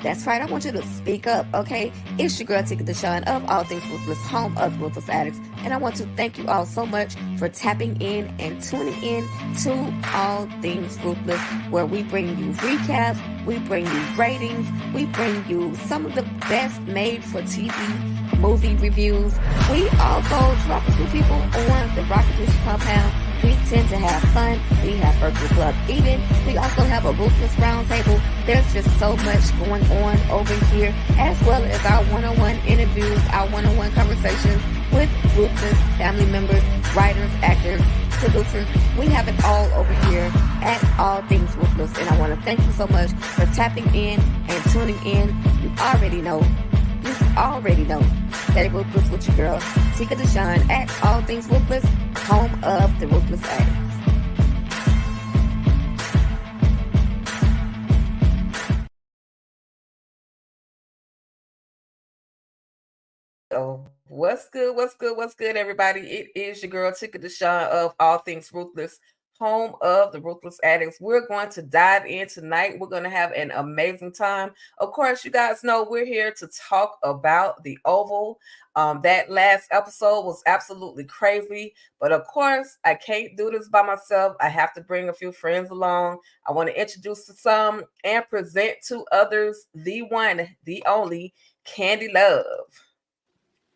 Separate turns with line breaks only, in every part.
That's right. I want you to speak up, okay? It's your girl, Tika Deshawn of All Things Ruthless, home of Ruthless Addicts. And I want to thank you all so much for tapping in and tuning in to All Things Ruthless, where we bring you recaps, we bring you ratings, we bring you some of the best made for TV movie reviews. We also drop a few people on the Ruthless compound. We tend to have fun. We have virtual club eating. We also have a Ruthless roundtable. There's just so much going on over here, as well as our one-on-one interviews, our one-on-one conversations with Ruthless family members, writers, actors, producers. We have it all over here at All Things Ruthless. And I want to thank you so much for tapping in and tuning in. You already know that Ruthless with your girl, Tika Deshawn at All Things Ruthless, home of the Ruthless Addicts. Oh, what's good, everybody? It is your girl, Tika Deshawn of All Things Ruthless, home of the Ruthless Addicts. We're going to dive in tonight. We're going to have an amazing time. Of course, you guys know we're here to talk about the Oval. That last episode was absolutely crazy, but of course, I can't do this by myself. I have to bring a few friends along. I want to introduce to some and present to others the one, the only, Candy Love.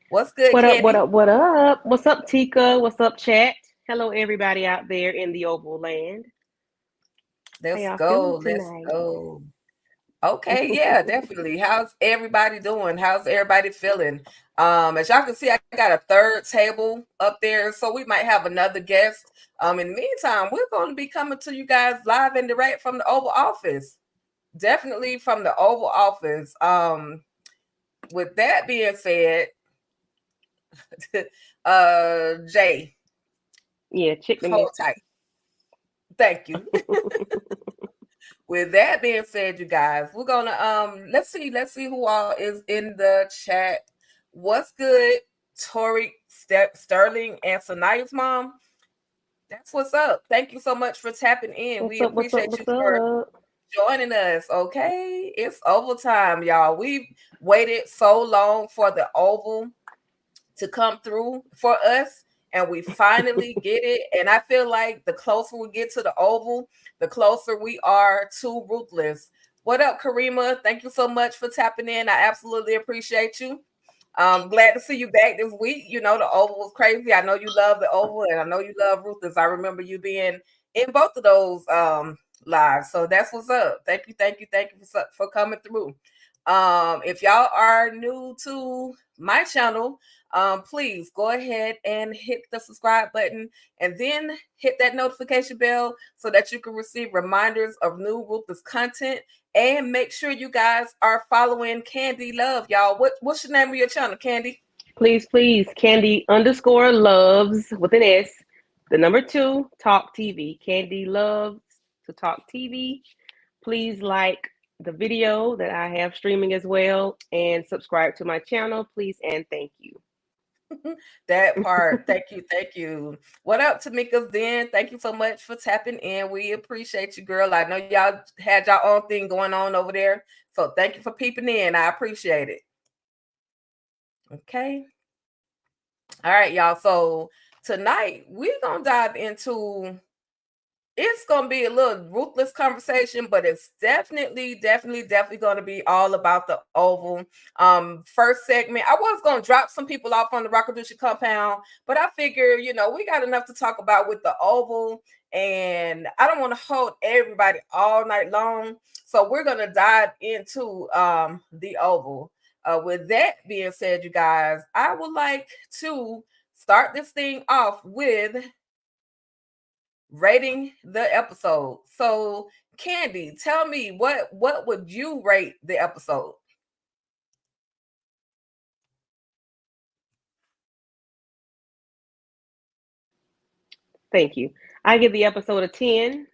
What's good,
What
Candy?
up, what up, what up? What's up, Tika? What's up, chat? Hello, everybody out there in the Oval Land.
Let's
How y'all
go.
feeling
Let's
tonight?
go. Okay, yeah, definitely. How's everybody doing? How's everybody feeling? As y'all can see, I got a third table up there, so we might have another guest. In the meantime, we're going to be coming to you guys live and direct from the Oval Office. Definitely from the Oval Office. With that being said, Jay,
Yeah, check the
hold
mute.
tight. Thank you. With that being said, you guys, we're gonna let's see who all is in the chat. What's good, Tori Sterling and Sanaya's mom? That's what's up. Thank you so much for tapping in.
What's
We
up, what's up,
appreciate you
what's
for
up?
joining us. Okay, it's Oval time, y'all. We've waited so long for the Oval to come through for us, and we finally get it. And I feel like the closer we get to the Oval, the closer we are to Ruthless. What up, Karima? Thank you so much for tapping in. I absolutely appreciate you. Glad to see you back this week. You know, the Oval was crazy. I know you love the Oval, and I know you love Ruthless. I remember you being in both of those lives. So that's what's up. Thank you for coming through. If y'all are new to my channel, please go ahead and hit the subscribe button and then hit that notification bell so that you can receive reminders of new Ruthless content. And make sure you guys are following Candy Love, y'all. What's your name of your channel, Candy?
Please, Candy _ loves with an S. The number 2, Talk TV. Candy loves to talk TV. Please like the video that I have streaming as well and subscribe to my channel, please, and thank you.
That part. Thank you. What up, Tamika's Den? Thank you so much for tapping in. We appreciate you, girl. I know y'all had your own thing going on over there. So thank you for peeping in. I appreciate it. Okay. All right, y'all. So tonight we're gonna dive into, it's gonna be a little ruthless conversation, but it's definitely gonna be all about the Oval. First segment, I was gonna drop some people off on the Rockadusha compound, but I figure, we got enough to talk about with the Oval, and I don't want to hold everybody all night long. So we're gonna dive into the Oval. With that being said, you guys, I would like to start this thing off with rating the episode. So, Candy, tell me what would you rate the episode?
Thank you. I give the episode a 10,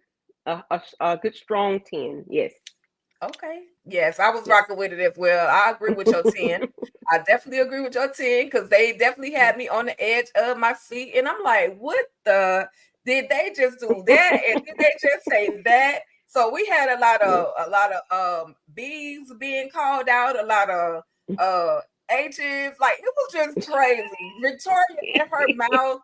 a good strong 10. Yes.
Okay. Yes, I was
Yes.
rocking with it as well. I agree with your 10. I definitely agree with your 10 because they definitely had me on the edge of my seat. And I'm like, what the? Did they just do that? And did they just say that? So we had
Yes.
a lot of B's being called out, a lot of uh H's. Like it was just crazy. Victoria in her mouth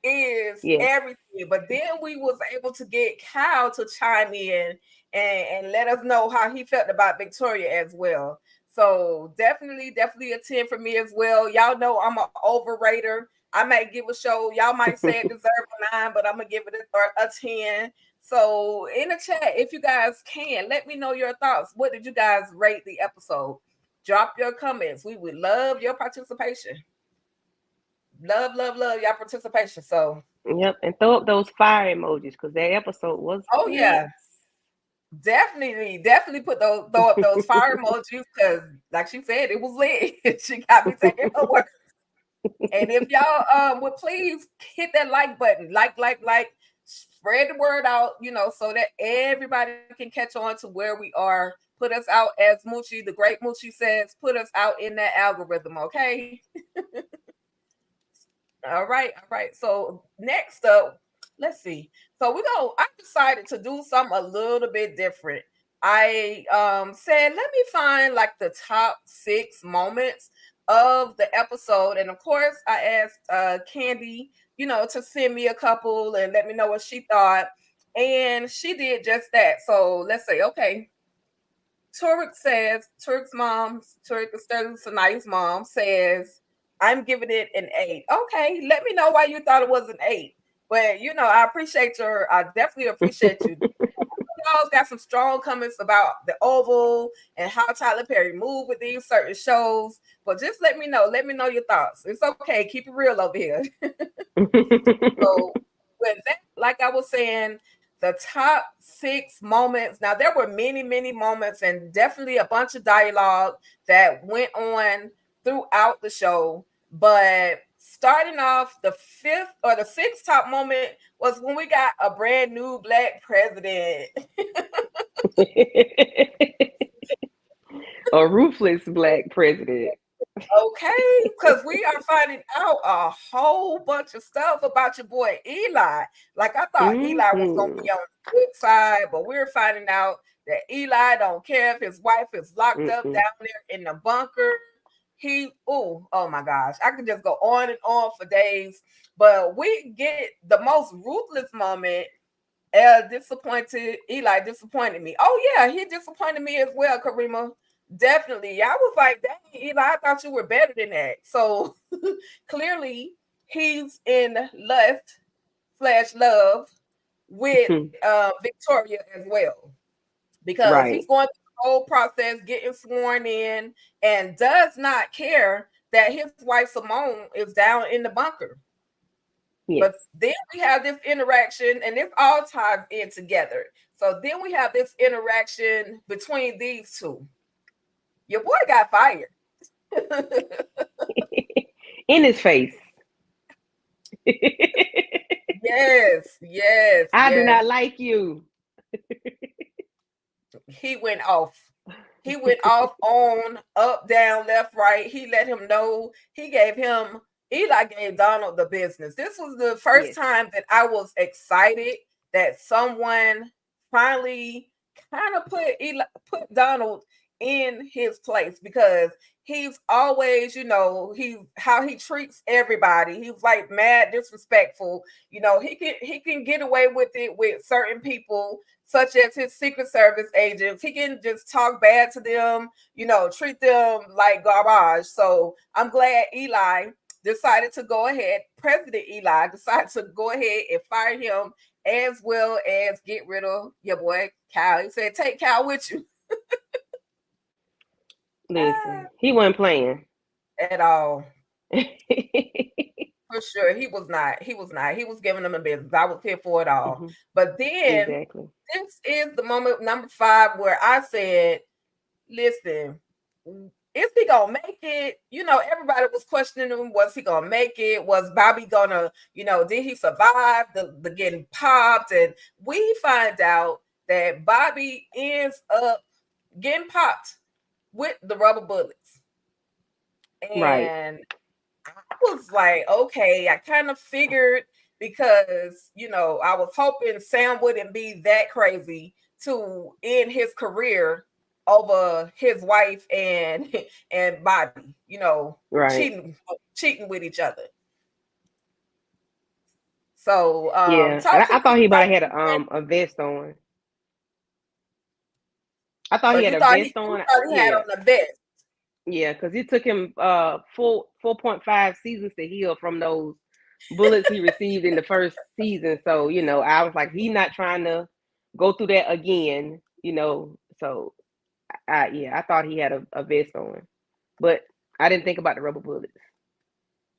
is
Yes.
everything. But then we was able to get Cal to chime in and let us know how he felt about Victoria as well. So definitely a 10 for me as well. Y'all know I'm an overrater. I might give a show, y'all might say it deserves a 9, but I'm gonna give it a 10. So in the chat, if you guys can, let me know your thoughts. What did you guys rate the episode? Drop your comments. We would love your participation. Love y'all participation. So
Yep. And throw up those fire emojis because that episode was
oh
lit.
yeah, definitely put those throw up those fire emojis because, like she said, it was lit. She got me taking her word. And if y'all would please hit that like button, like, spread the word out, so that everybody can catch on to where we are. Put us out as Moochie, the great Moochie says, put us out in that algorithm, okay? All right. So next up, let's see. So I decided to do something a little bit different. I said, let me find like the top 6 moments of the episode. And of course, I asked Candy, to send me a couple and let me know what she thought. And she did just that. So let's say, okay, Turk Sterling's mom says, I'm giving it an 8. Okay, let me know why you thought it was an 8. But I definitely appreciate you. Y'all got some strong comments about the Oval and how Tyler Perry moved with these certain shows. But just let me know. Let me know your thoughts. It's okay. Keep it real over here. So with that, like I was saying, the top 6 moments. Now there were many moments and definitely a bunch of dialogue that went on throughout the show. But starting off, the fifth or the sixth top moment was when we got a brand new black president.
A ruthless black president.
Okay, because we are finding out a whole bunch of stuff about your boy Eli. Like I thought Eli was gonna
Mm-hmm.
be on the good side, but we're finding out that Eli don't care if his wife is locked up
Mm-mm.
down there in the bunker. Oh my gosh, I could just go on and on for days. But we get the most ruthless moment. Eli disappointed me. Oh yeah, he disappointed me as well, Karima. Definitely. I was like, dang, Eli, I thought you were better than that. So clearly he's in lust/love with Victoria as well. Because he's
Right.
going through the whole process, getting sworn in, and does not care that his wife Simone is down in the bunker. But
Yes.
then we have this interaction, and this all ties in together. So then we have this interaction between these two. Your boy got fired.
In his face. I do
Yes.
not like you.
He went off. He went off on up, down, left, right. He let him know. Eli gave Donald the business. This was the first
Yes.
time that I was excited that someone finally kind of put Donald in his place because he's always, how he treats everybody. He was like mad disrespectful. He can get away with it with certain people such as his Secret Service agents. He can just talk bad to them, treat them like garbage. So I'm glad President Eli decided to go ahead and fire him as well as get rid of your boy Cal. He said, take Cal with you.
Listen, he wasn't playing.
At all. For sure. He was not. He was not. He was giving them a business. I was here for it all.
Hmm.
But then
Exactly.
this is the moment number 5 where I said, listen, is he gonna make it? Everybody was questioning him. Was he gonna make it? Was Bobby gonna, did he survive the getting popped? And we find out that Bobby ends up getting popped with the rubber bullets.
Right.
And I was like, okay, I kind of figured because, I was hoping Sam wouldn't be that crazy to end his career over his wife and and Bobby,
Right.
cheating with each other. So
Yeah. And
talk to
I
me
thought he might
about
have had
that.
a vest on. I thought
So
he had
you
a
thought
vest
you
on.
thought he had
Yeah.
on the vest.
Yeah, because it took him 4.5 seasons to heal from those bullets he received in the first season. So, I was like, he not trying to go through that again. So I thought he had a vest on. But I didn't think about the rubber bullets.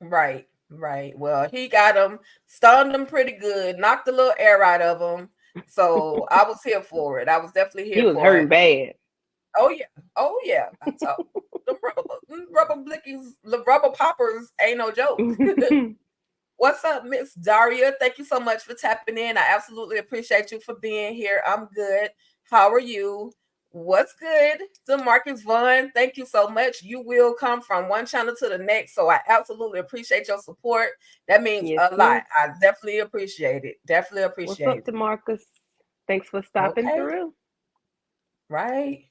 Right, right. Well, he got him, stunned him pretty good, knocked a little air out of him. So I was here for it. I was definitely
He
here
was
for
hurting
it.
bad.
Oh yeah, oh yeah. I told them rubber blickies, the rubber poppers ain't no joke. What's up, Miss Daria? Thank you so much for tapping in. I absolutely appreciate you for being here. I'm good. How are you? What's good? DeMarcus Vaughn, thank you so much. You will come from one channel to the next. So I absolutely appreciate your support. That means
Yes,
a lot.
miss.
I definitely appreciate it. Definitely
What's up,
appreciate it.
DeMarcus? Thanks for stopping
Okay.
through.
Right.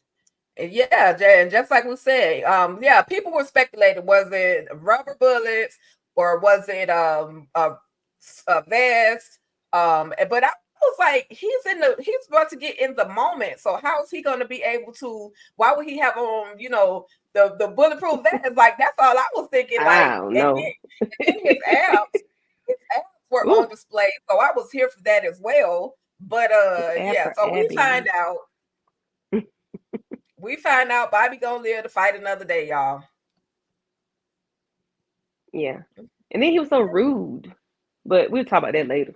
And yeah, and just like we said, yeah, people were speculating, was it rubber bullets or was it a vest? But I was like, he's about to get in the moment. So how is he gonna be able to, why would he have on, the bulletproof vest? Like that's all I was thinking.
I
Like,
don't
and
know.
then his abs were
Ooh,
on display. So I was here for that as well. But
it's Ab
yeah,
for
so
Abby.
we find out Bobby gonna live to fight another day, y'all.
Yeah. And then he was so rude. But we'll talk about that later.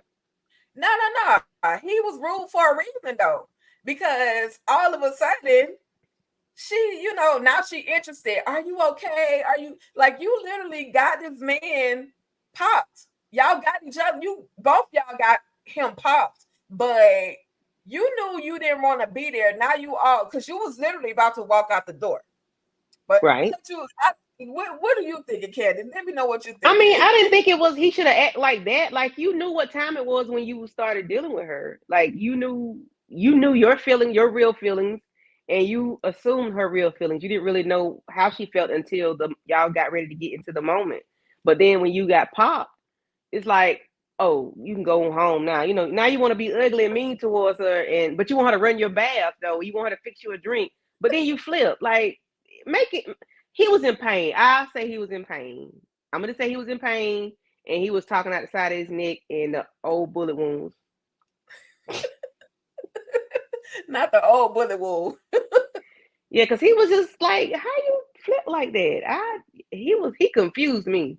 No, no, no. He was rude for a reason though. Because all of a sudden, she, now she interested. Are you okay? Are you like you literally got this man popped? Y'all got each other. You both y'all got him popped, but you knew you didn't want to be there. Now you all because you was literally about to walk out the door. But
Right.
what are you thinking, Candy? Let me know what you're
I mean,
thinking.
I didn't think it was he should have acted like that. Like you knew what time it was when you started dealing with her. Like you knew your feeling, your real feelings, and you assumed her real feelings. You didn't really know how she felt until the y'all got ready to get into the moment. But then when you got popped, it's like, oh, you can go home now. Now you want to be ugly and mean towards her, but you want her to run your bath though. You want her to fix you a drink, but then you flip. Like, make it. He was in pain. I say he was in pain. I'm gonna say he was in pain, and he was talking out the side of his neck and the old bullet wounds.
Not the old bullet wound.
Yeah, because he was just like, how you flip like that? He confused me.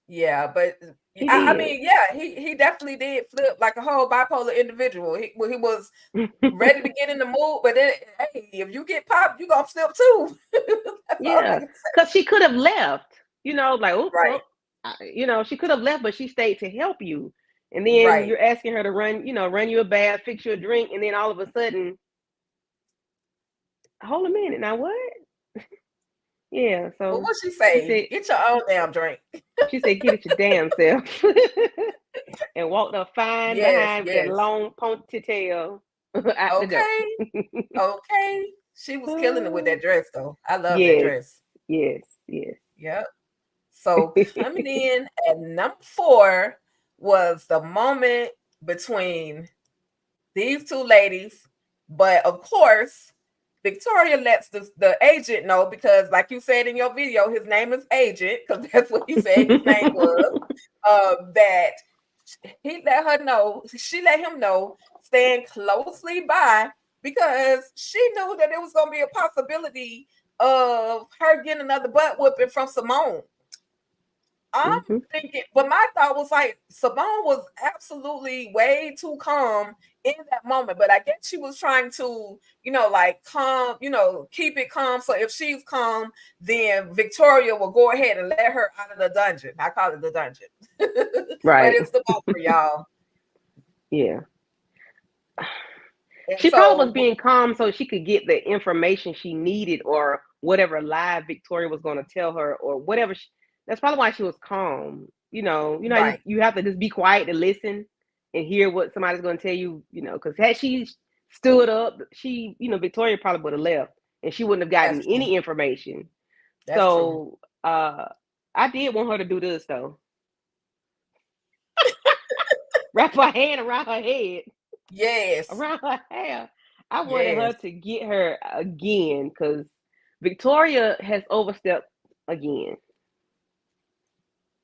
Yeah, but
He
I
did.
mean, yeah, he definitely did flip like a whole bipolar individual. He was ready to get in the mood, but then hey, if you get popped, you gonna flip too. That's all I
Yeah,
can say.
because she could have left. Like, oops,
Right,
oh, she could have left, but she stayed to help you. And then
right.
you're asking her to run you a bath, fix you a drink, and then all of a sudden, hold a minute, now what? Yeah,
But
so
what she
she
say?
said,
Get your own damn drink.
get it your damn self, and walked up fine
Yes,
behind with that
yes.
long ponytail out the door.
Okay, okay. She was killing it with that dress, though. I love that
Yes,
dress.
yes, yes.
Yep. So coming in at number 4 was the moment between these two ladies. But of course, Victoria lets the agent know because, like you said in your video, his name is Agent because that's what he said his name was. That he let her know, she let him know, stand closely by because she knew that it was going to be a possibility of her getting another butt whipping from Simone. I'm
Hmm.
thinking, but my thought was like Simone was absolutely way too calm in that moment. But I guess she was trying to, like calm, keep it calm. So if she's calm, then Victoria will go ahead and let her out of the dungeon. I call it the dungeon, but
Right.
it's the bumper, y'all.
Yeah.
And
She probably was
so,
being calm so she could get the information she needed or whatever lie Victoria was going to tell her or whatever. That's probably why she was calm. How
right,
you have to just be quiet to listen and hear what somebody's going to tell you. Because had she stood up. Victoria probably would have left, and she wouldn't have gotten
That's true.
any information.
That's true.
So I did want her to do this though. Wrap her hand around her head,
Yes.
around her hair. I wanted her
Yes.
to get her again because Victoria has overstepped again.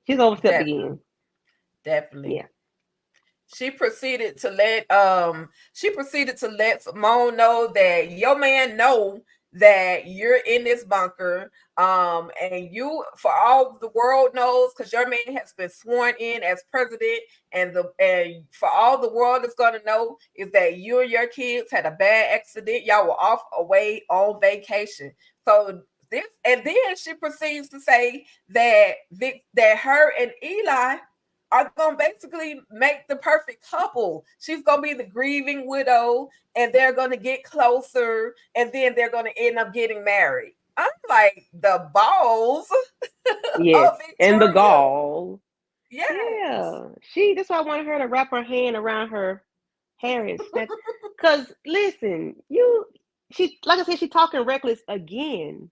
She's overstepped
Definitely.
again.
Definitely.
Yeah.
She proceeded to let Simone know that your man know that you're in this bunker. And you, for all the world knows, because your man has been sworn in as president, and for all the world is gonna know is that you and your kids had a bad accident. Y'all were off away on vacation. So this, and then she proceeds to say that that her and Eli are gonna basically make the perfect couple. She's gonna be the grieving widow, and they're gonna get closer, and then they're gonna end up getting married. I'm like, the balls
Yes.
of
And the
Victoria.
gall.
Yes.
Yeah. That's why I wanted her to wrap her hand around her hair and snatch. Cause listen, she like I said, she talking reckless again.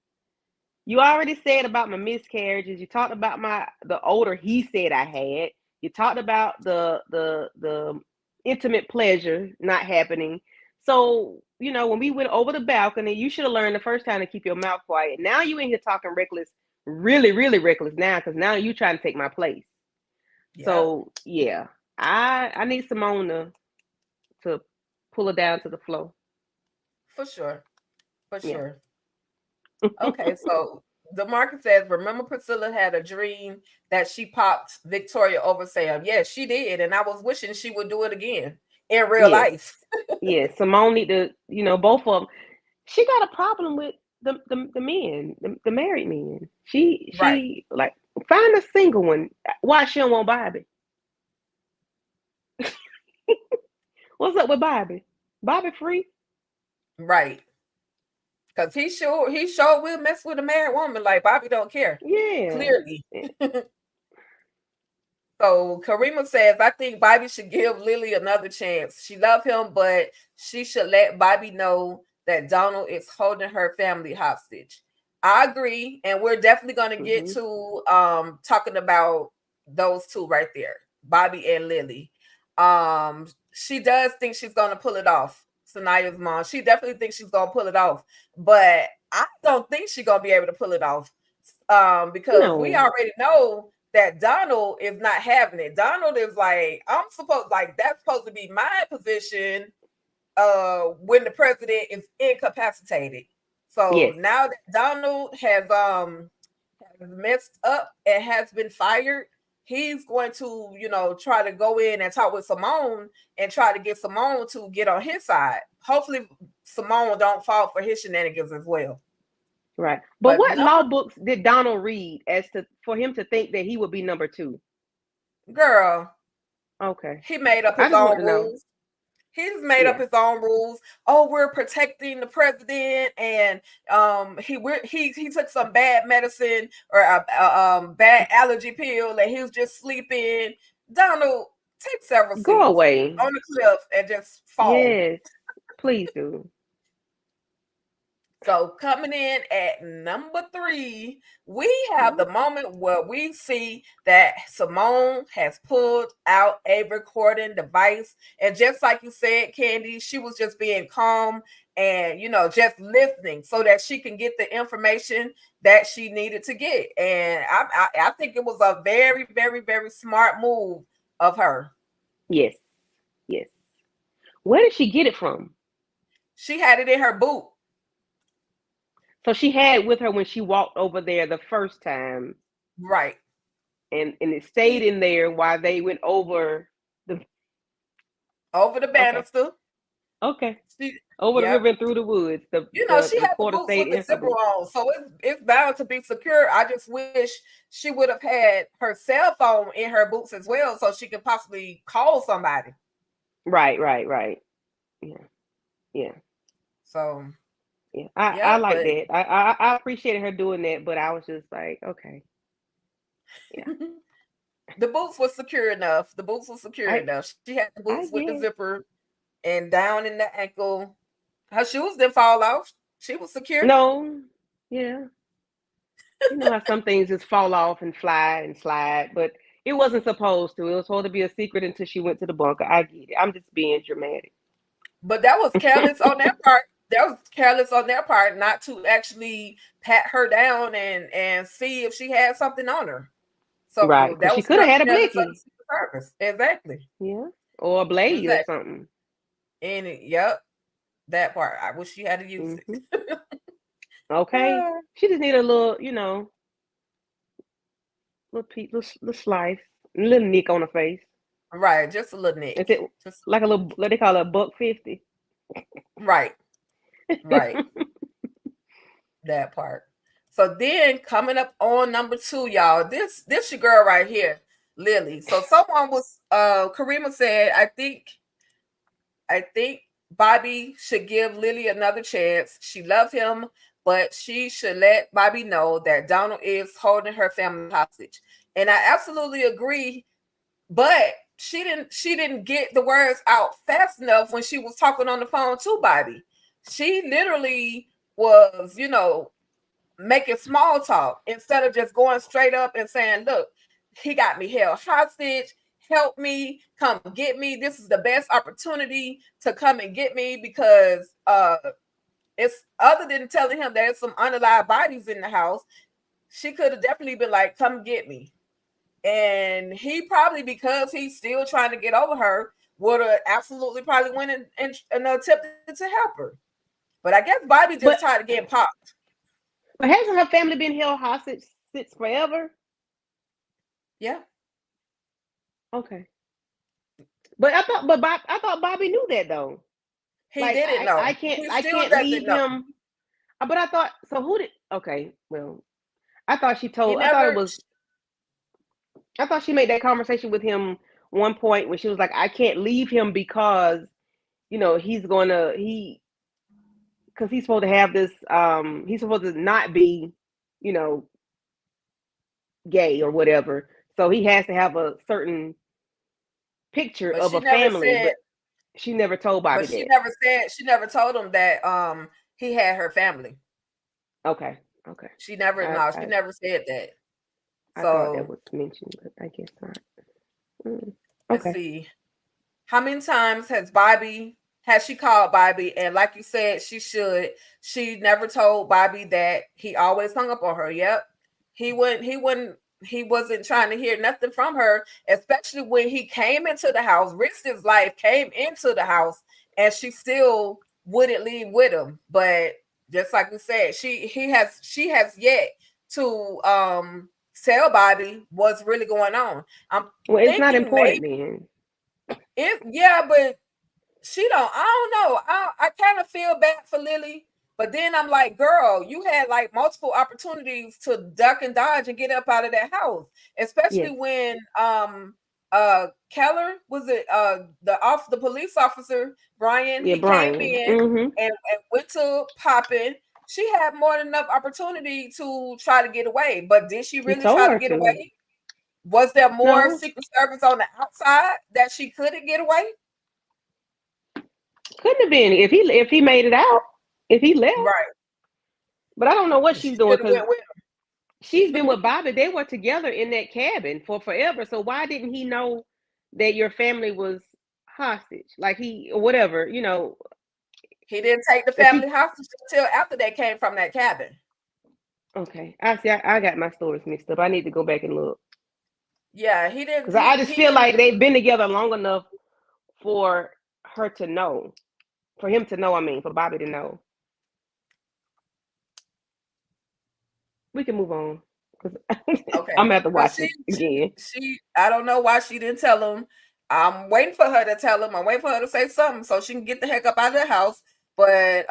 You already said about my miscarriages. You talked about the odor he said I had. You talked about the intimate pleasure not happening. So, when we went over the balcony, you should have learned the first time to keep your mouth quiet. Now you in here talking reckless, really, really reckless now, because now you trying to take my place.
Yep.
So yeah, I need Simone to pull her down to the floor.
For sure. For
Yeah.
sure. Okay, so the market says, remember Priscilla had a dream that she popped Victoria over Sam. Yes, she did, and I was wishing she would do it again in real
Yes.
life.
Yes. Simone need to, both of them. She got a problem with the men, the married men. She
Right.
she like find a single one. Why she don't want Bobby? What's up with Bobby? Bobby free?
Right. Because he sure will mess with a married woman. Like Bobby don't care.
Yeah.
Clearly. So Karima says, I think Bobby should give Lily another chance. She loved him, but she should let Bobby know that Donald is holding her family hostage. I agree, and we're definitely going to get
Mm-hmm.
to talking about those two right there, Bobby and Lily. She does think she's going to pull it off. Sanaya's mom. She definitely thinks she's going to pull it off, but I don't think she's going to be able to pull it off. Because we
No.
already know that Donald is not having it. Donald is like, that's supposed to be my position when the president is incapacitated. So
Yes.
now that Donald has messed up and has been fired, he's going to, try to go in and talk with Simone and try to get Simone to get on his side. Hopefully Simone don't fall for his shenanigans as well.
Right. But
But
what law
number
books did Donald read as to for him to think that he would be number two?
girl,
Okay.
he made up
I
his
just want
own
to know.
rules. He's made up
Yeah.
his own rules. Oh, we're protecting the president, and he took some bad medicine or a bad allergy pill, and he was just sleeping. Donald, take several
Go
seats
away.
on the cliff and just fall.
Yes. Please do.
So coming in at number 3, we have
Mhm.
the moment where we see that Simone has pulled out a recording device. And just like you said, Candy, she was just being calm and, just listening so that she can get the information that she needed to get. And I think it was a very, very, very smart move of her.
Yes. Yes. Where did she get it from?
She had it in her boot.
So she had it with her when she walked over there the first time,
Right.
and it stayed
She
in there while they went over the.
over the
Okay.
banister.
Okay.
She,
Over the
yep.
river and through the woods. The the
She had the
recorder
boots
stayed
with the
in her
zipper
boot.
on, so it's bound to be secure. I just wish she would have had her cell phone in her boots as well, so she could possibly call somebody.
Right. Right. Right. Yeah. Yeah.
So,
Yeah. I
yeah,
like
but
that. I appreciated her doing that, but I was just like, okay. Yeah.
the boots was secure enough. The boots was secure
I
enough. She had the boots
I
with the
guess.
zipper. and down in the ankle. Her shoes didn't fall off. She was secure.
No, yeah, you know how some things just fall off and fly and slide, but it wasn't supposed to. It was supposed to be a secret until she went to the bunker. I get it. I'm just being dramatic.
But that was careless on their part. That was careless on their part not to actually pat her down and see if she had something on her.
Right,
So
because
that
she
was
could have had a
careless on the
blicky.
Secret Service. Exactly.
Yeah, or a blade or
Exactly.
something.
And yep, that part. I wish she had to use
Hmm.
it.
Okay, she just need a little, you know, little slice, a little nick on her face.
Right, just a little
Is
nick.
it
Just
like a little? What they call it, $1.50?
right, right. That part. So then coming up on number two, y'all. This your girl right here, Lily. So someone was Karima said, I think Bobby should give Lily another chance. She loved him, but she should let Bobby know that Donald is holding her family hostage. And I absolutely agree, but she didn't get the words out fast enough when she was talking on the phone to Bobby. She literally was, making small talk instead of just going straight up and saying, look, he got me held hostage. Help me, come get me. This is the best opportunity to come and get me because it's other than telling him there's some unalive bodies in the house. She could have definitely been like, come get me. And he probably, because he's still trying to get over her, would have absolutely probably went and attempted to help her. But I guess Bobby just
but
tired of getting popped.
but hasn't her family been held hostage since forever?
Yeah.
Okay, I thought Bobby knew that though.
He
Like
didn't know. He
I
still
can't
doesn't
leave
know.
him. But I thought so. Who did? Okay, well, I thought she
He
told. I thought it
never.
was. I thought she made that conversation with him one point when she was like, I can't leave him because he's gonna because he's supposed to have this. He's supposed to not be, you know, gay or whatever. So he has to have a certain picture
But
of
she
a
never
family.
said.
But she never told
But
Bobby
she
that.
never said. She never told him that he had her family.
Okay, okay.
She never.
I
No, she
I,
never said that.
I thought that
So
was mentioned, but I guess not. Mm,
let's
okay.
see. How many times has she called Bobby? And like you said, she should. She never told Bobby that he always hung up on her. Yep. He wasn't trying to hear nothing from her, especially when he came into the house, risked his life, came into the house, and she still wouldn't leave with him. But just like we said, she has yet to tell Bobby what's really going on. I'm
Well, it's not
thinking
important
maybe
then.
yeah, but she don't. I don't know. I kind of feel bad for Lily, but then I'm like, girl, you had like multiple opportunities to duck and dodge and get up out of that house, especially
Yes.
when Keller was it the police officer Brian.
Yeah,
He came
Brian.
in
Mm-hmm.
and went to popping. She had more than enough opportunity to try to get away, but did she
He
really
told
try to
her
get
to.
away? Was there more
No,
Secret Service on the outside that she couldn't get away?
couldn't have been if he made it out. If he left.
Right.
But I don't know what she's
She
doing
should have
because
went with
she's been with Bobby. They were together in that cabin for forever. So why didn't he know that your family was hostage? Like he or whatever,
He didn't take the
if
family
he
hostage until after they came from that cabin.
okay. I see I got my stories mixed up. I need to go back and look.
Yeah, he didn't.
Because I
He
just
he
feel
didn't.
like they've been together long enough for her to know. For him to know, I mean, for Bobby to know. We can move on. Because I'm
Okay,
gonna have to
because
watch it again.
she I don't know why she didn't tell him. I'm waiting for her to tell him. I'm waiting for her to say something so she can get the heck up out of the house. But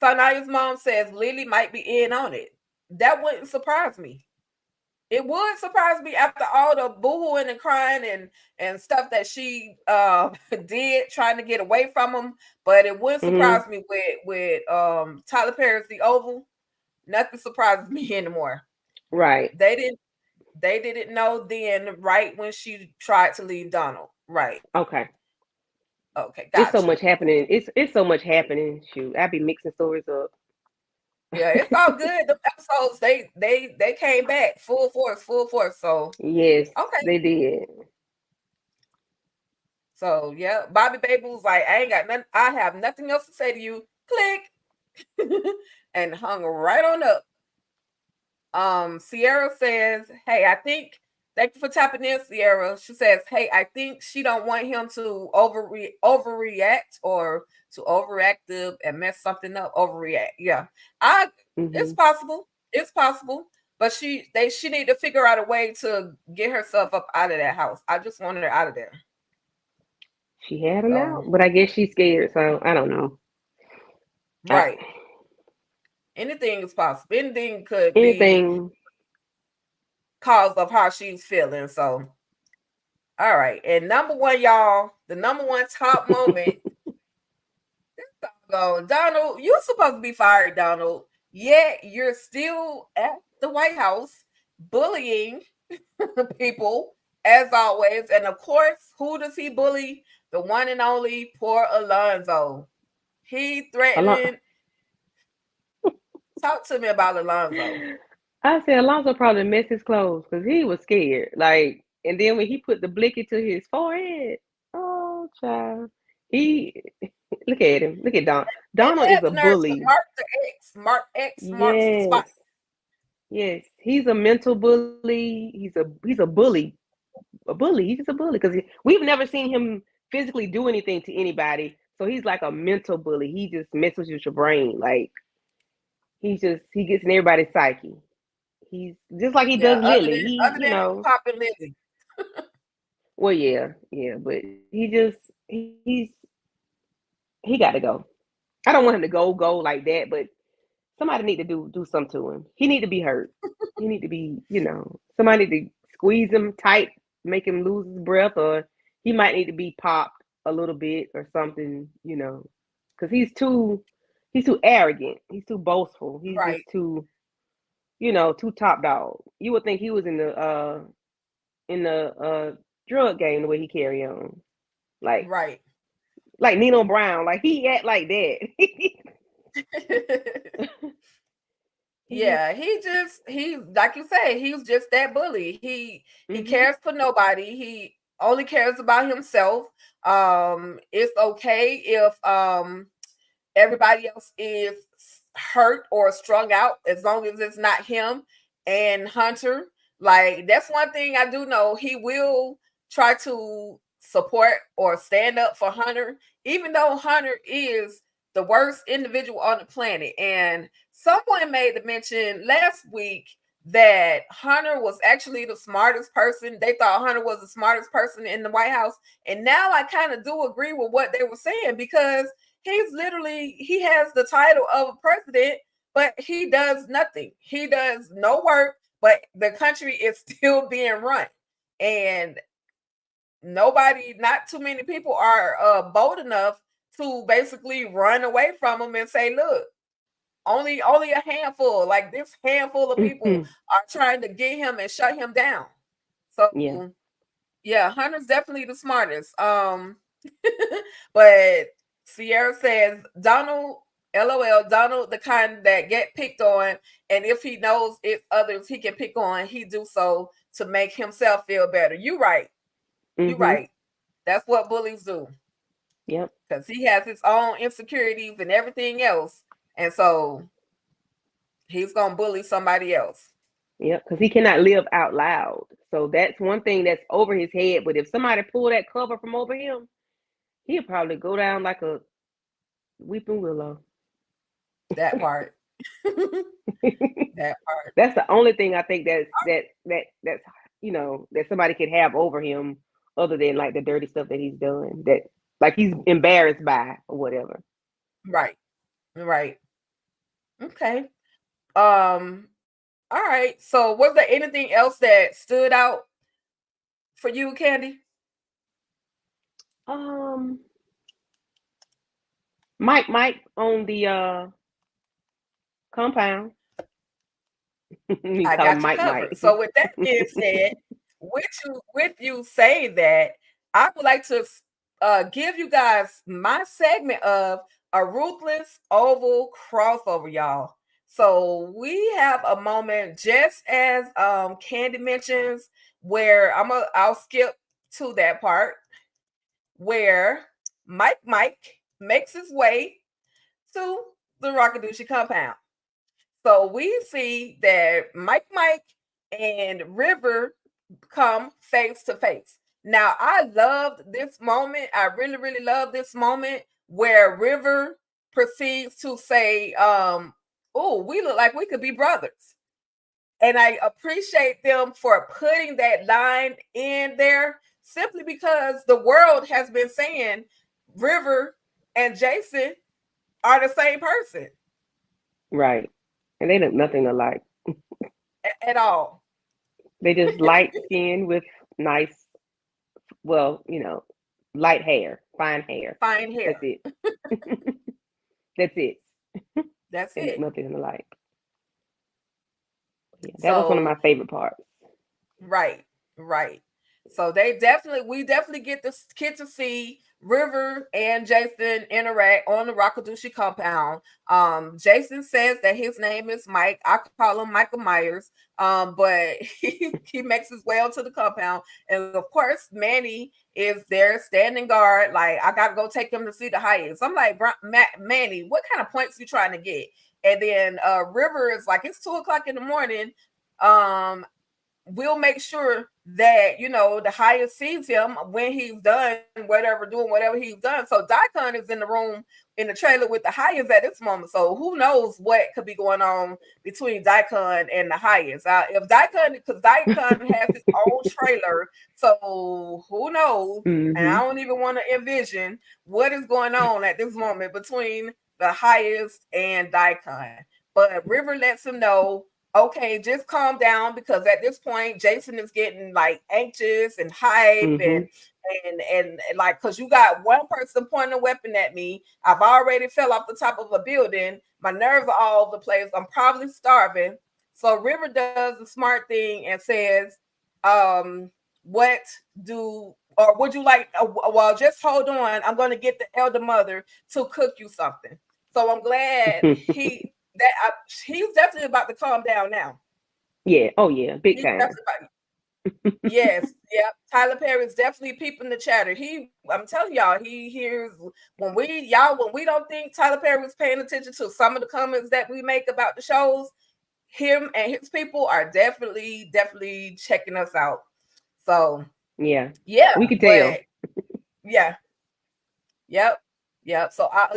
Sanaya's mom says Lily might be in on it. That wouldn't surprise me. It would surprise me after all the boohooing and crying and stuff that she did trying to get away from him. But it wouldn't
Hmm.
surprise me with Tyler Perry's The Oval. Nothing surprises me anymore.
Right.
They didn't they didn't know then right when she tried to leave Donald. Right.
Okay.
Okay,
It's so
got you.
much happening. It's so much happening. Shoot, I be mixing stories up.
Yeah, it's all good. The episodes they came back full force, full force. So
Yes,
okay.
they did.
So yeah, Bobby Baby was like, I ain't got nothing, I have nothing else to say to you. Click. And hung right on up. Sierra says, hey, I think thank you for tapping in, Sierra. She says, hey, I think she don't want him to overreact or to overactive and mess something up, overreact. Yeah. I it's
Hmm.
possible. It's possible. But she need to figure out a way to get herself up out of that house. I just want her out of there.
She had him
So
out, but I guess she's scared. So I don't know. I,
right. Anything is possible. Anything could be
anything.
cause of how she's feeling. So all right. And number one, y'all, the number one top moment. Go, Donald, you're supposed to be fired, Donald. Yet you're still at the White House bullying people as always. And of course, who does he bully? The one and only poor Alonzo. He
Alon-
threatened. Talk to me about Alonzo.
I said Alonzo probably messed his clothes because he was scared. Like, and then when he put the blicky to his forehead, oh child, he look at him. Look at Don.
And
Donald
had
is a
the nerve to
bully.
mark the X, mark X, marks the spot.
Yes, yes, he's a mental bully. He's a bully. A bully. He's just a bully because we've never seen him physically do anything to anybody. So he's like a mental bully. He just messes with your brain. Like he gets in everybody's psyche. He's just like he
Yeah,
does Lily. He,
other
you
than
know,
popping Lizzie.
well, yeah, yeah, but he got to go. I don't want him to go like that, but somebody need to do something to him. He need to be hurt. He need to be, somebody need to squeeze him tight, make him lose his breath, or he might need to be popped a little bit or something, because he's too arrogant. He's too boastful. He's just
Right,
too top dog. You would think he was in the drug game the way he carry on, like
right.
like Nino Brown, like he act like that. he just
Yeah, he like you say, he's just that bully. He
mhm
cares for nobody. He only cares about himself. It's okay if everybody else is hurt or strung out as long as it's not him and Hunter. Like that's one thing I do know. He will try to support or stand up for Hunter, even though Hunter is the worst individual on the planet. And someone made the mention last week that Hunter was actually the smartest person. They thought Hunter was the smartest person in the White House. And now I kind of do agree with what they were saying because he has the title of a president, but he does nothing. He does no work, but the country is still being run. And not too many people are bold enough to basically run away from him and say, look, only a handful, like this handful of people
mhm
are trying to get him and shut him down.
yeah
So yeah, Hunter's definitely the smartest. But Sierra says Donald, LOL, Donald, the kind that get picked on, and if he knows it's others he can pick on, he do so to make himself feel better. You right. You
mhm
right. That's what bullies do.
yep
Because he has his own insecurities and everything else. And so he's gonna bully somebody else.
yep because he cannot live out loud. So that's one thing that's over his head. But if somebody pull that cover from over him, he'll probably go down like a weeping willow.
That part. That part.
That's the only thing I think that's that somebody could have over him, other than like the dirty stuff that he's done, that like he's embarrassed by or whatever.
Right. Right. Okay. Um, all right. So was there anything else that stood out for you, Candy?
Um, Mike on the compound. You
I
call him
got you
Mike
covered.
Mike.
So with that being said, with you saying that, I would like to give you guys my segment of a ruthless oval crossover, y'all. So we have a moment just as Candy mentions where I'll skip to that part where Mike makes his way to the Rockadushi compound. So we see that Mike and River come face to face. Now, I loved this moment. I really, really love this moment where River proceeds to say, oh, we look like we could be brothers. And I appreciate them for putting that line in there simply because the world has been saying River and Jason are the same person.
Right. And they look nothing alike.
At all.
They just light skin with nice, well, light hair, fine hair.
Fine
That's
hair.
it. That's it.
That's
They look
it.
nothing alike. Yeah, that was one of my
So
favorite parts.
right, right. So we definitely get to see River and Jason interact on the Rakadushi compound. Jason says that his name is Mike. I call him Michael Myers. But he makes his way onto the compound, and of course Manny is there standing guard. Like, I gotta go take him to see the highest. I'm like, Manny, what kind of points you trying to get? And then River is like, it's 2 o'clock in the morning. Um, we'll make sure that the highest sees him when he's done doing whatever he's done. So Daikon is in the room in the trailer with the highest at this moment. So who knows what could be going on between Daikon and the highest. If Daikon, because Daikon has his own trailer, so who knows? And I
Mm-hmm.
don't even want to envision what is going on at this moment between the highest and Daikon. But River lets him know, okay, just calm down, because at this point Jason is getting like anxious and hype
Mm-hmm.
and like, because you got one person pointing a weapon at me. I've already fell off the top of a building. My nerves are all over the place. I'm probably starving. So River does the smart thing and says, what or would you like, well, just hold on, I'm going to get the elder mother to cook you something. So I'm glad he's definitely about to calm down now.
Yeah. Oh yeah. Big
He's
time.
definitely about, yes, yeah. Tyler Perry's definitely peeping the chatter. I'm telling y'all, he hears when we don't think Tyler Perry was paying attention to some of the comments that we make about the shows. Him and his people are definitely checking us out. So
Yeah.
yeah,
We could tell.
but yeah, yep, yep. So I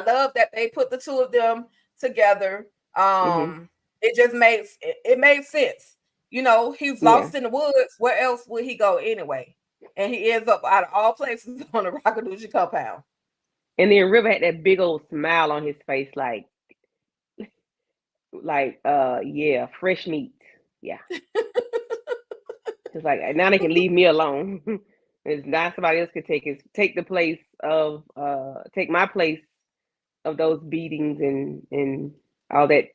love that they put the two of them together.
Mm-hmm.
It just makes it made sense. He's
Yeah.
lost in the woods. Where else would he go anyway? And he ends up out of all places on the Rockadushi compound.
And then River had that big old smile on his face, yeah, fresh meat. Yeah. It's like, now they can leave me alone. It's not somebody else could take my place of those beatings and all that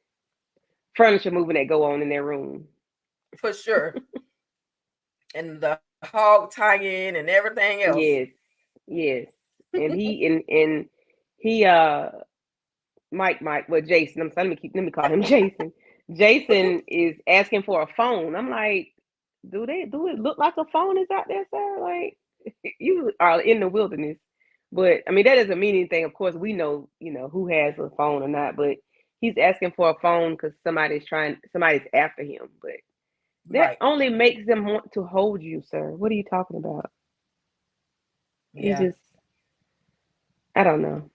furniture moving that go on in their room.
For sure. And the hog tie-in and everything else.
Yes, yes. And he Mike, well, Jason, I'm sorry, let me call him Jason. Jason is asking for a phone. I'm like, do it look like a phone is out there, sir? Like, you are in the wilderness. But I mean, that doesn't mean anything. Of course, we know, who has a phone or not, but he's asking for a phone because somebody's after him. But that
Right.
only makes them want to hold you, sir. What are you talking about? He
Yeah.
just, I don't know.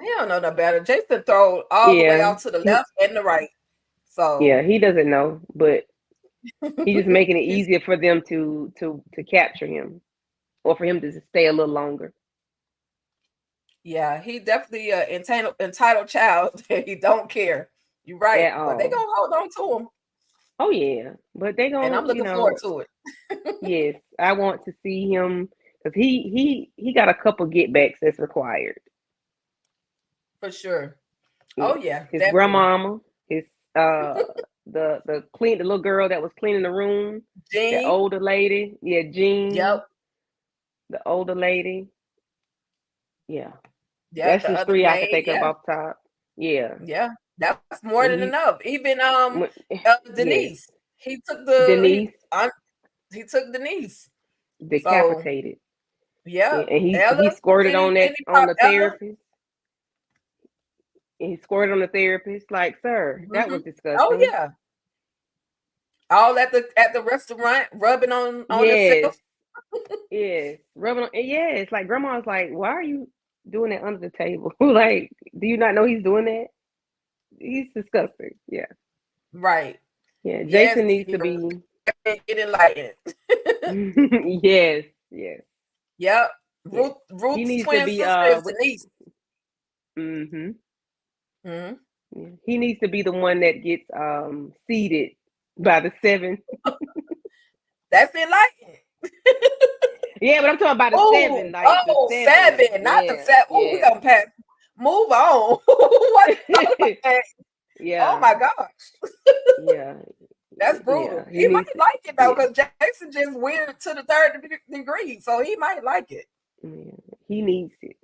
He don't know no better. Jason throw all the way
Yeah,
out to the
he,
left and the right. So
yeah, he doesn't know, but he's just making it
he's
easier for them to capture him, or for him to stay a little longer.
yeah, he definitely entitled child. He don't care. You're right,
At
but they
all.
gonna hold on to him,
Oh yeah, but they
and I'm
gonna,
looking forward to it
yes, I want to see him because he got a couple get backs that's required.
for sure. Oh
Yes,
yeah,
his
definitely.
grandmama, his uh the little girl that was cleaning the room, that
Jean.
older lady, yeah, Jean,
Yep.
the older lady. Yeah.
Yeah,
That's
the
just
other
three I can
maid.
think of
Yeah,
off top. Yeah.
yeah, that's more
And
than
he
enough. Even
when, yes.
Denise, he took the
Denise
he took Denise. So
decapitated. Yeah,
yeah,
and he
Ella,
squirted on that
didn't he
on
pop
the
Ella?
therapist. And he squirted on the therapist. Like, sir, that
Hmm.
was
Oh
disgusting.
yeah, all at the restaurant, rubbing on
Yes,
herself.
yes. Rubbing on, yes, like grandma's like, why are you doing that under the table? Like, do you not know he's doing that? He's disgusting. Yeah.
Right.
Yeah.
Yes,
Jason needs to
you
be
get enlightened.
yes, yes.
Yep.
Yeah. He
Ruth's
needs to
twin
be
sister is Denise.
mm-hmm.
Hmm.
Yeah. He needs to be the one that gets seated by the seven.
That's enlightened.
Yeah, but I'm talking about the
Oh,
seven, like the
oh,
seven.
seven, not the
Yeah,
seven. Oh, we
yeah.
gonna pass. Move on. What thought about that? Oh
Yeah,
my gosh,
yeah,
that's
yeah.
brutal.
He
He
needs
might
to,
like it though,
yeah,
because Jason just weird to the third degree, so he might like it.
yeah. He needs it.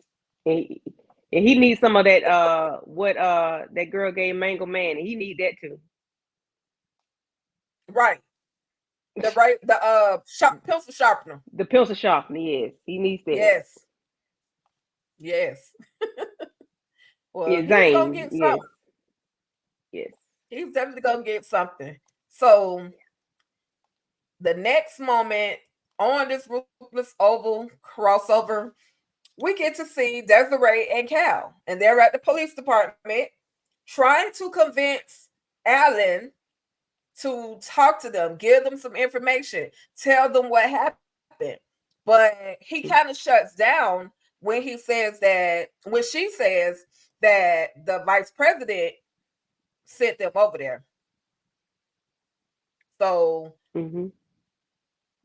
And he needs some of that what that girl gave Mango Man. He need that too.
Right. The pencil sharpener.
The pencil sharpener, yes. He needs that.
Yes. Yes. Well,
Yeah,
he's gonna
Zane,
get
yes,
something.
yes.
He's definitely gonna get something. So the next moment on this Ruthless Oval crossover, we get to see Desiree and Cal, and they're at the police department trying to convince Alan to talk to them, give them some information, tell them what happened. But he kind of shuts down when she says that the vice president sent them over there. So
Mm-hmm.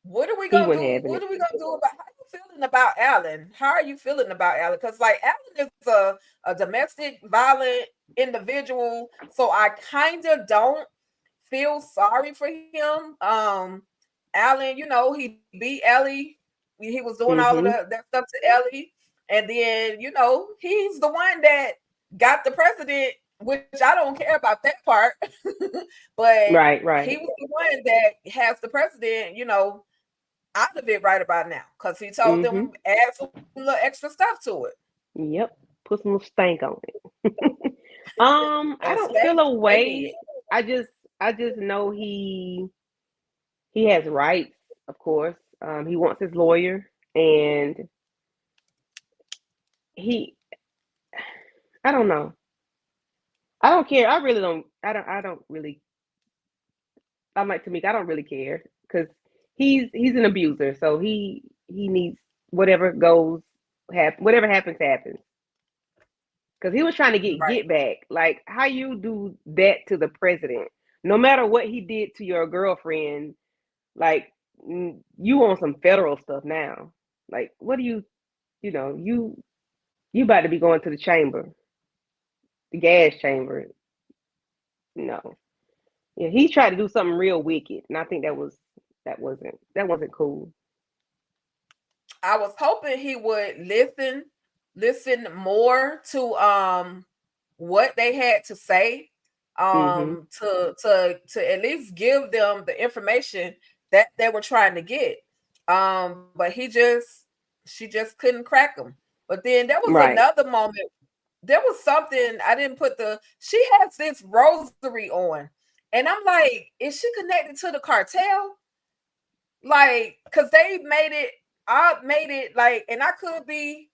what are we
He
gonna
wasn't
do?
having
What
it.
are we gonna do about how you feeling about Alan? How are you feeling about Alan? Because like Alan is a domestic violent individual. So I kind of don't feel sorry for him. Alan, he beat Ellie. He was doing all of
Mm-hmm.
that stuff to Ellie. And then, he's the one that got the president, which I don't care about that part. But
Right,
he
right.
was the one that has the president, out of it right about now. Because he told
Mm-hmm.
them add some little extra stuff to it.
Yep. Put some stank on it. I
And
don't
Stank,
feel a
they did.
way. I just know he has rights, of course. He wants his lawyer, and he I don't know. I don't care. I really don't. I don't really. I'm like Tamika. I don't really care because he's an abuser. So he needs whatever goes whatever happens happens. Because he was trying to
Right.
get back. Like how you do that to the president, no matter what he did to your girlfriend. Like you on some federal stuff now. Like what do you about to be going to the chamber, the gas chamber? No, yeah, he tried to do something real wicked, and I think that wasn't cool.
I was hoping he would listen more to what they had to say,
Mm-hmm.
to at least give them the information that they were trying to get. But she just couldn't crack him. But then there was
Right.
another moment. There was something I didn't put she has this rosary on, and I'm like, is she connected to the cartel? Like, cause they made it, I made it like, and I could be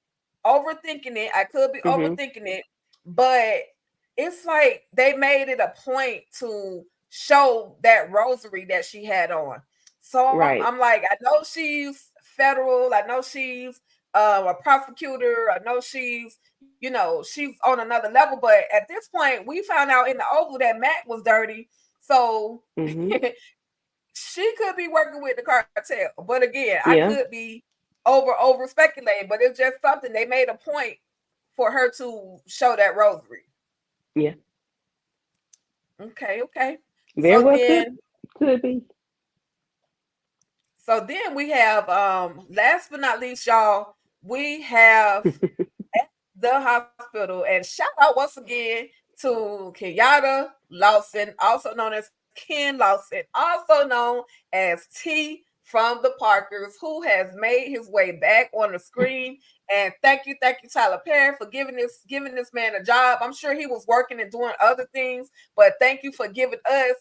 overthinking it. I could be
Mm-hmm.
overthinking it, but it's like they made it a point to show that rosary that she had on. So I'm
Right.
like, I know she's federal. I know she's a prosecutor. I know she's on another level. But at this point, we found out in the Oval that Mac was dirty. So
Mm-hmm.
she could be working with the cartel. But again, I could
Yeah.
be over speculating, but it's just something they made a point for her to show that rosary.
Yeah.
Okay, okay.
Very
So
well
then
could be.
we have last but not least, y'all, we have the hospital. And shout out once again to Kenyatta Lawson, also known as Ken Lawson, also known as T from the Parkers, who has made his way back on the screen. And thank you, Tyler Perry, for giving this man a job. I'm sure he was working and doing other things, but thank you for giving us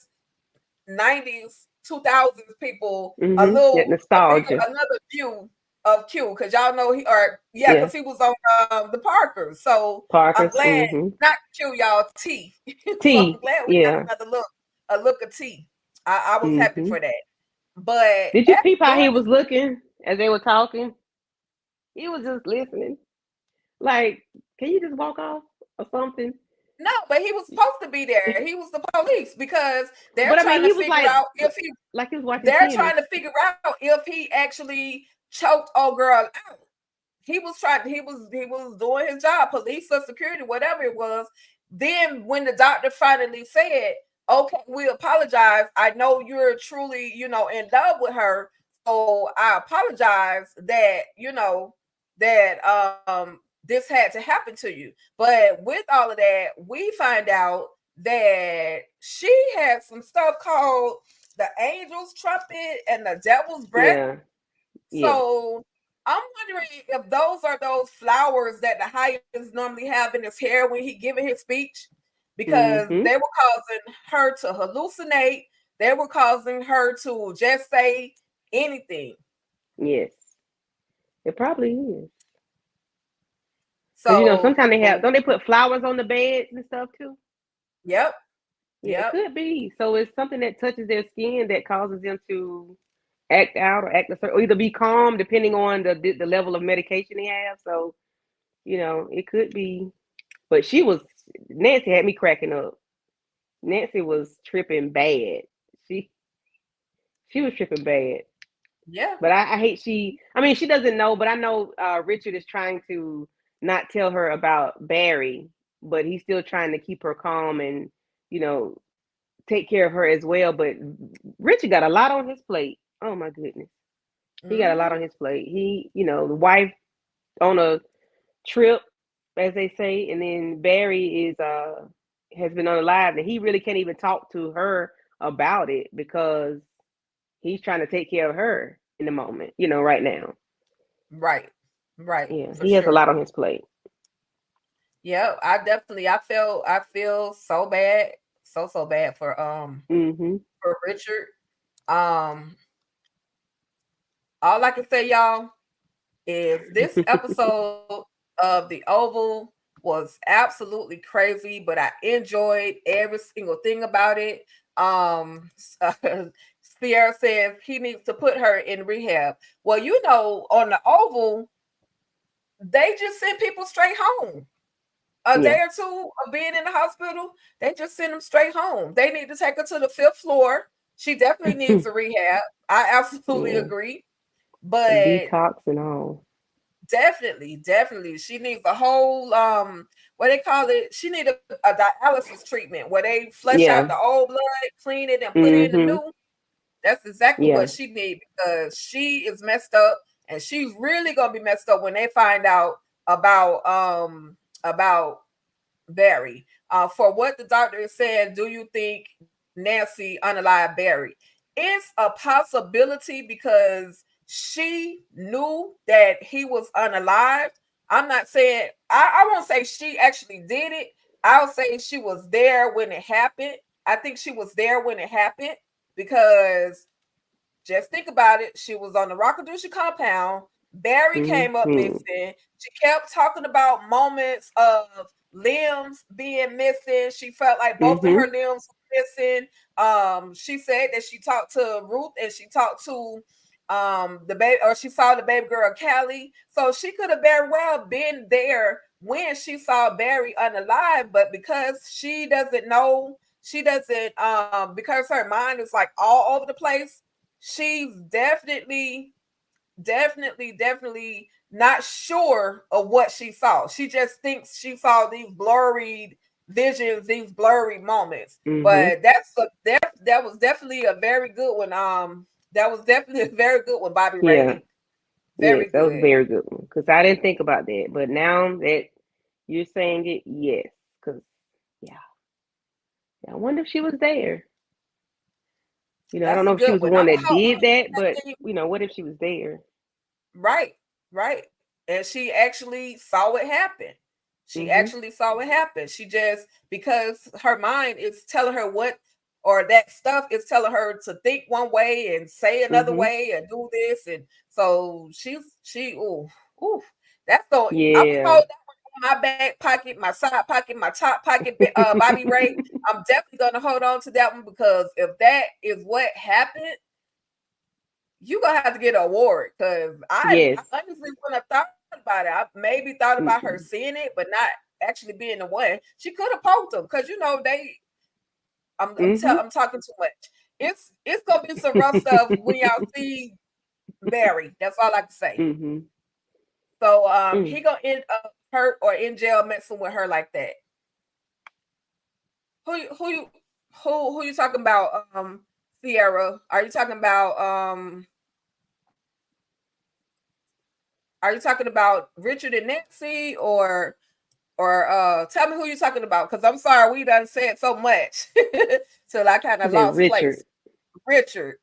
90s, 2000s people
That
a bigger,
nostalgia.
another view of Q, because y'all know
Yeah.
because he was on the Parkers. So I'm
Parkers.
glad, not Q, y'all, T. So I'm
T.
glad we got
Yeah.
another a look of T. I was happy
hmm
for that. But
Did you peep how he
during
was looking as they were talking? He was just listening. Like, can you just walk off or something?
no, but he was supposed to be there. He was the police because they're
But I mean,
trying to
he was
figure out if
like he was watching
they're
tennis.
trying to figure out if he actually choked old girl out. He was doing his job, police or security, whatever it was. Then when the doctor finally said, okay, we apologize, I know you're truly, in love with her, so I apologize that, that this had to happen to you. But with all of that, we find out that she had some stuff called the angel's trumpet and the devil's breath.
Yeah. Yes.
So I'm wondering if those are those flowers that the highest normally have in his hair when he giving his speech, because they
hmm
were causing her to hallucinate. They were causing her to just say anything.
Yes. It probably is. Because
So
sometimes don't they put flowers on the beds and stuff too?
yep,
Yeah, it
yep.
could be. So it's something that touches their skin that causes them to act out or act a certain, or either be calm depending on the level of medication they have. So it could be. But Nancy had me cracking up. Nancy was tripping bad. She she was tripping bad.
Yeah.
But I hate I mean, she doesn't know, but I know Richard is trying to not tell her about Barry, but he's still trying to keep her calm and, you know, take care of her as well. But Richard got a lot on his plate. Oh my goodness. He got a lot
Mm-hmm.
on his plate. The wife on a trip, as they say, and then Barry is has been unalive, and he really can't even talk to her about it because he's trying to take care of her in the moment, right now.
Right. Right.
Yeah,
For
he has a lot
sure.
on his plate.
Yeah, I feel so bad, so bad
Mhm.
for Richard. Um all I can say, y'all, is this episode of The Oval was absolutely crazy, but I enjoyed every single thing about it. Um, Sierra says he needs to put her in rehab. Well, on the Oval, they just send people straight home. A day
Yeah.
or two of being in the hospital, they just send them straight home. They need to take her to the fifth floor. She definitely needs a rehab. I absolutely
Yeah.
agree.
A
But
detox and all.
definitely. She needs a whole what they call it. She need a dialysis treatment where they flush out
Yeah.
the old blood, clean it, and put in the
Mhm.
new. That's exactly
Yeah.
what she needs, because she is messed up, and she's really gonna be messed up when they find out about about Barry. For what the doctor is saying, do you think Nancy unalive Barry? It's a possibility because she knew that he was unalive. I'm not saying I won't say she actually did it. I'll say she was there when it happened. I think she was there when it happened because just think about it. She was on the Rockadusha compound. Barry came up
Mhm.
missing. She kept talking about moments of limbs being missing. She felt like both of her
Mhm.
limbs were missing. She said that she talked to Ruth and she talked to the baby, or she saw the baby girl Callie. So she could have very well been there when she saw Barry unalive, but because she doesn't know, she doesn't because her mind is like all over the place. She's definitely not sure of what she saw. She just thinks she saw these blurry visions, these blurry moments.
Mhm.
But that was definitely a very good one. That was definitely a very good one, Bobby
Yeah.
Ray.
Yes,
Very
that was a
good.
very good one because I didn't think about that, but now that You're saying it, yes. Because yeah, I wonder if she was there. I don't
That's
know
a
if she
good
was the
one.
one
I'm
that did that, but
hoping
what if she was there?
right, right. And she actually saw it happen. She
Mm-hmm.
actually saw it happen. She just because her mind is telling her what or that stuff is telling her to think one way and say another
Mm-hmm.
way and do this. And so she ooh, that's going I'm gonna
Yeah.
hold that one in my back pocket, my side pocket, my top pocket, Bobby Ray. I'm definitely gonna hold on to that one because if that is what happened, you gonna have to get an award because I
Yes.
honestly wouldn't have thought about it. I maybe thought about her
Mm-mm.
seeing it, but not actually being the one. She could have poked them because they.
Mm-hmm.
I'm talking too much. It's gonna be some rough stuff when y'all see Barry. That's all I can say.
Mm-hmm.
So
Mm.
he gonna end up hurt or in jail messing with her like that. Who you who you talking about? Sierra? Are you talking about Richard and Nancy or tell me who you're talking about because I'm sorry we done said so much till I kind
You
of
said
lost
Richard.
place. Richard.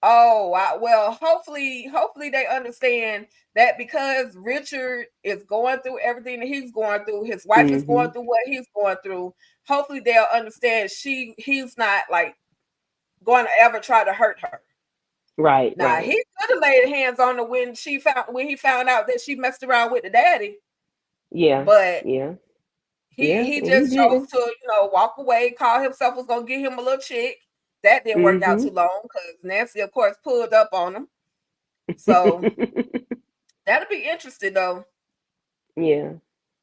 Oh wow. Well, hopefully they understand that because Richard is going through everything that he's going through, his wife is
Mm-hmm.
going through what he's going through. Hopefully they'll understand he's not like going to ever try to hurt her.
Right,
Now
right.
he could have laid hands on her when he found out that she messed around with the daddy,
Yeah.
but
Yeah. Yeah.
he
And he
just chose
didn't.
to, walk away, call himself was gonna get him a little chick. That didn't work out
Mm-hmm.
too long because Nancy, of course, pulled up on him. So that'll be interesting though.
Yeah.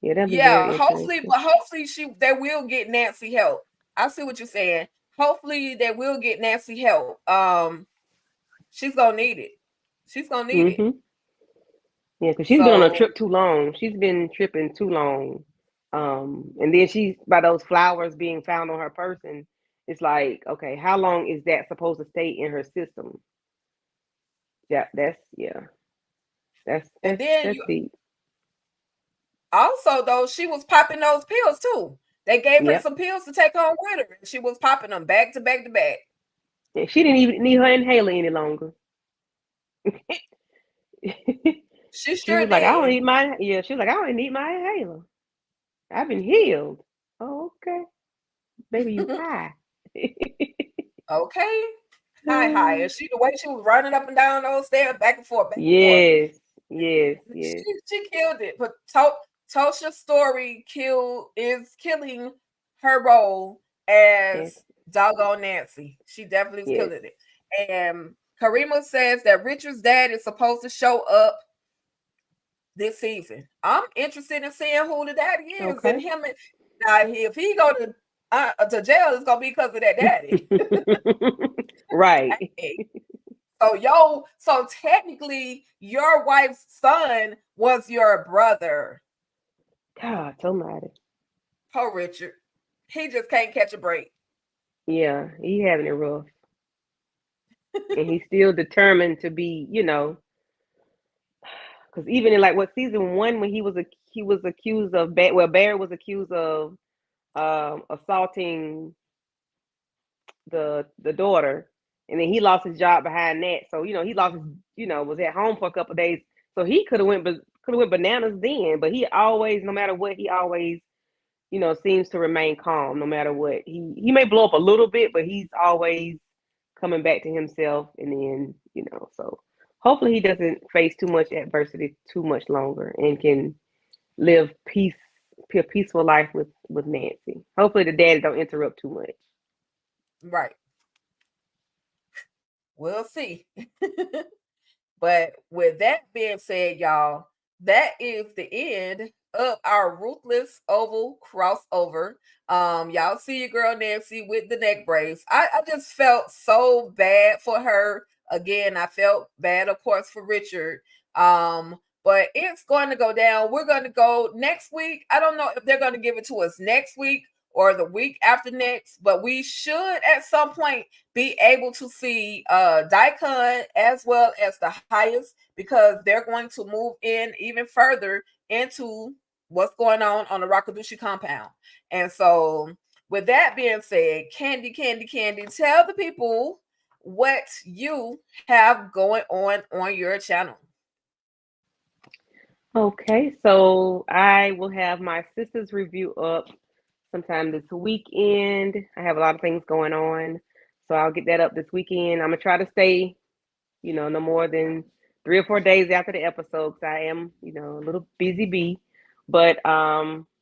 Yeah, that'd be
Yeah,
very interesting.
hopefully they will get Nancy help. I see what you're saying. Hopefully they will get Nancy help. She's gonna need it. She's gonna need it.
Mm-hmm. Yeah, because she's been on a
So
trip too long. She's been tripping too long. And then she's by those flowers being found on her person. It's like, okay, how long is that supposed to stay in her system? Yeah,
and then
that's
you
deep.
also though she was popping those pills too. They gave her
Yep.
some pills to take home with her, and she was popping them back to back to back.
And she didn't even need her inhaler any longer.
She
She
sure
was like, I don't
did.
need my yeah. She was like, I don't need my inhaler. I've been healed. Oh, okay, baby, you high.
Okay. Hi. And she the way she was running up and down those stairs, back and forth, back and forth.
Yes, yes, yes,
She killed it. But Tosha's story is killing her role
yes,
as doggone Nancy. She definitely was
yes.
killing it. And Karima says that Richard's dad is supposed to show up this season. I'm interested in seeing who the daddy is and
Okay.
him. Now, if he go to jail, it's gonna be because of that daddy.
Right.
Hey, so technically, your wife's son was your brother.
God, somebody.
Poor Richard. He just can't catch a break.
Yeah, he having it rough, and he's still determined to be, because even in like what season one when he was accused of Barry was accused of assaulting the daughter, and then he lost his job behind that. So he lost his was at home for a couple of days. So he could have went bananas then, but he always, no matter what, he always seems to remain calm no matter what. He may blow up a little bit, but he's always coming back to himself, and then so hopefully he doesn't face too much adversity too much longer and can live a peaceful life with Nancy. Hopefully the daddy don't interrupt too much.
Right. We'll see. But with that being said, y'all, that is the end of our Ruthless Oval crossover. Y'all see your girl Nancy with the neck brace. I just felt so bad for her. Again, I felt bad, of course, for Richard. But it's going to go down. We're going to go next week. I don't know if they're going to give it to us next week or the week after next, but we should at some point be able to see Daikon as well as the highest because they're going to move in even further into what's going on the Rakadushi compound. And so, with that being said, Candy, tell the people what you have going on your channel.
Okay, so I will have my sister's review up sometime this weekend. I have a lot of things going on, so I'll get that up this weekend. I'm gonna try to stay, no more than 3 or 4 days after the episode because I am, a little busy bee. But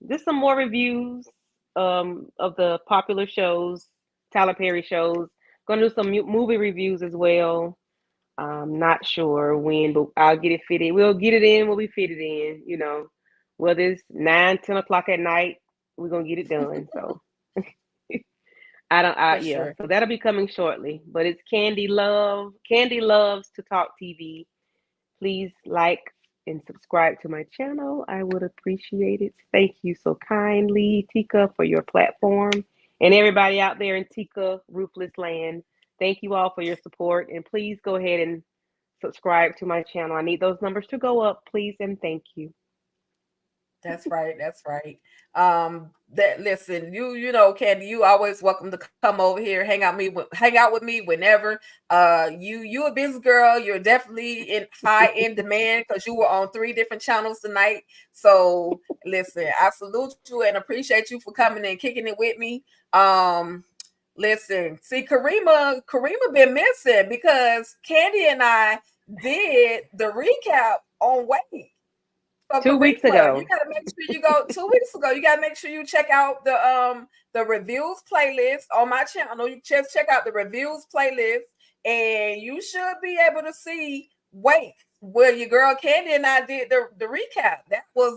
just some more reviews of the popular shows, Tyler Perry shows. Gonna do some movie reviews as well. I'm not sure when, but I'll get it fitted. We'll get it in when we fit it in, whether it's 9, 10 o'clock at night, we're gonna get it done. So
For
yeah.
sure.
So that'll be coming shortly. But it's Candy Loves to Talk TV. Please like and subscribe to my channel. I would appreciate it. Thank you so kindly, Tika, for your platform. And everybody out there in Tika Ruthless land, thank you all for your support. And please go ahead and subscribe to my channel. I need those numbers to go up, please, and thank you.
That's right. That's right. That listen, Candy, you always welcome to come over here, hang out with me whenever. You a busy girl. You're definitely in demand because you were on 3 different channels tonight. So listen, I salute you and appreciate you for coming and kicking it with me. Listen, see, Karima been missing because Candy and I did the recap on Wait. So
2 weeks
Karima, you
ago.
gotta make sure you go 2 weeks ago. You gotta make sure you check out the reviews playlist on my channel. You just check out the reviews playlist, and you should be able to see Wait, where your girl Candy and I did the recap.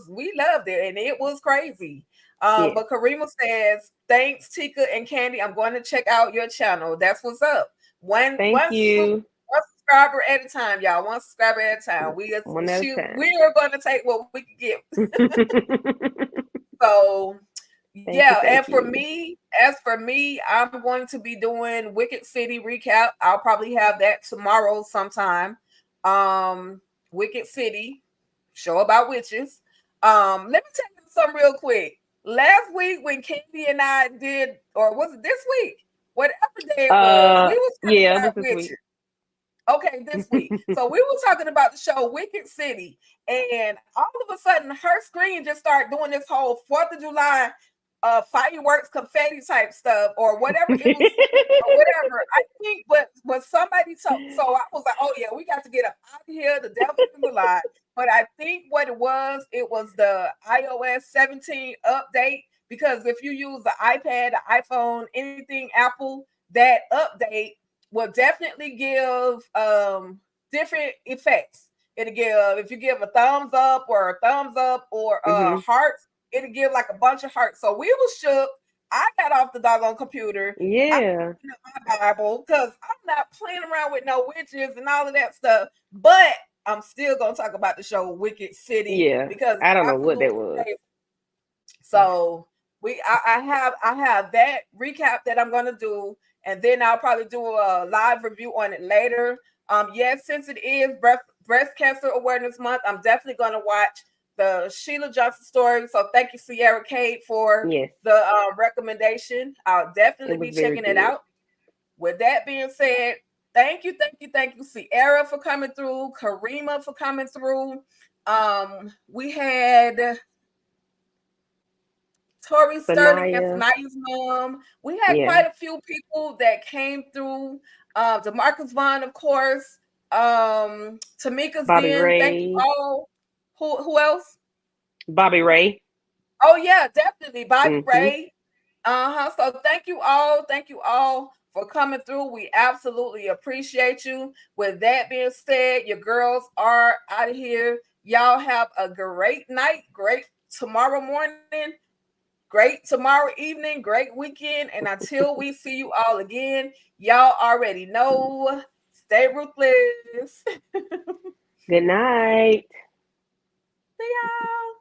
We loved it and it was crazy.
Yes.
But Karima says, thanks, Tika and Candy. I'm going to check out your channel. That's what's up. One
Thank
one
you.
one subscriber at a time, y'all. One subscriber at a time.
One at a time.
We are going to take what we can get. So
Thank you.
yeah, and
Thank you.
as for me, I'm going to be doing Wicked City recap. I'll probably have that tomorrow sometime. Wicked City show about witches. Let me tell you something real quick. Last week when Candy and I did, or was it this week? Whatever day it was, we was talking
Yeah, it was
about
this week.
witches. Okay, this week. So we were talking about the show Wicked City, and all of a sudden her screen just started doing this whole 4th of July fireworks confetti type stuff or whatever it was or whatever. I think but somebody told, so I was like, oh yeah, we got to get up out of here. The devil is a lie. But I think what it was the iOS 17 update, because if you use the iPad, the iPhone, anything Apple, that update will definitely give different effects. It'll give, if you give a thumbs up or
hmm
hearts, it'll give like a bunch of hearts. So we was shook. I got off the doggone computer. I
Yeah.
opened up my Bible because I'm not playing around with no witches and all of that stuff. But I'm still gonna talk about the show Wicked City
Yeah.
because
I don't know what that
absolutely.
was.
So I have that recap that I'm gonna do, and then I'll probably do a live review on it later. Yes, since it is breast cancer awareness month, I'm definitely gonna watch the Sheila Johnson story. So thank you, Sierra Kate, for
Yes.
the recommendation. I'll
It
definitely
was
be
very
checking it
good.
out. With that being said, thank you, Sierra, for coming through, Karima for coming through. We had Tori Sterling and
Sanaya.
Sanaya's mom. We had
Yeah.
quite a few people that came through. Demarcus Vaughn, of course. Tamika's
Bobby
Den. Thank you
Ray.
all. Who else?
Bobby Ray.
Oh yeah, definitely. Bobby
hmm
Ray. So thank you all. Thank you all for coming through. We absolutely appreciate you. With that being said, your girls are out of here. Y'all have a great night, great tomorrow morning, great tomorrow evening, great weekend. And until we see you all again, y'all already know, stay ruthless.
Good night.
See y'all.